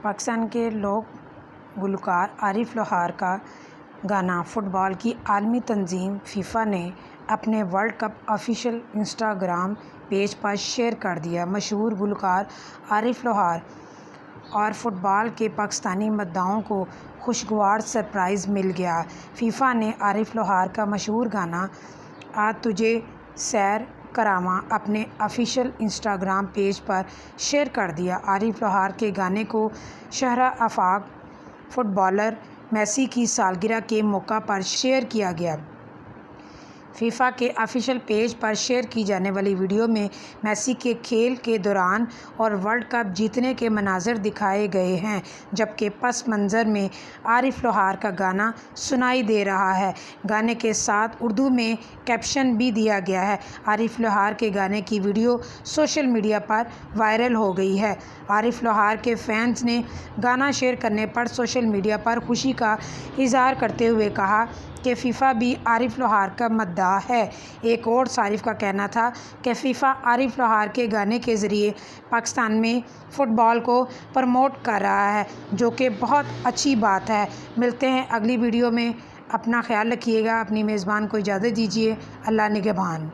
پاکستان کے لوک گلوکار عارف لوہار کا گانا فٹ بال کی عالمی تنظیم فیفا نے اپنے world cup official Instagram page پر شیئر کر دیا۔ مشہور گلوکار عارف لوہار اور فٹ بال کے پاکستانی مداحوں کو خوشگوار سرپرائز مل گیا۔ فیفا نے عارف لوہار کا مشہور گانا آج تجھے سیر کراواں اپنے آفیشیل انسٹاگرام پیج پر شیئر کر دیا۔ عارف لوہار کے گانے کو شہرہ آفاق فٹ بالر میسی کی سالگرہ کے موقع پر شیئر کیا گیا۔ فیفا کے آفیشیل پیج پر شیئر کی جانے والی ویڈیو میں میسی کے کھیل کے دوران اور ورلڈ کپ جیتنے کے مناظر دکھائے گئے ہیں، جبکہ پس منظر میں عارف لوہار کا گانا سنائی دے رہا ہے۔ گانے کے ساتھ اردو میں کیپشن بھی دیا گیا ہے۔ عارف لوہار کے گانے کی ویڈیو سوشل میڈیا پر وائرل ہو گئی ہے۔ عارف لوہار کے فینس نے گانا شیئر کرنے پر سوشل میڈیا پر خوشی کا اظہار کرتے ہوئے کہا کہ فیفا بھی عارف لوہار کا مداح ہے۔ ایک اور صارف کا کہنا تھا کہ فیفا عارف لوہار کے گانے کے ذریعے پاکستان میں فٹ بال کو پروموٹ کر رہا ہے، جو کہ بہت اچھی بات ہے۔ ملتے ہیں اگلی ویڈیو میں۔ اپنا خیال رکھیے گا۔ اپنی میزبان کو اجازت دیجیے۔ اللہ نگہبان۔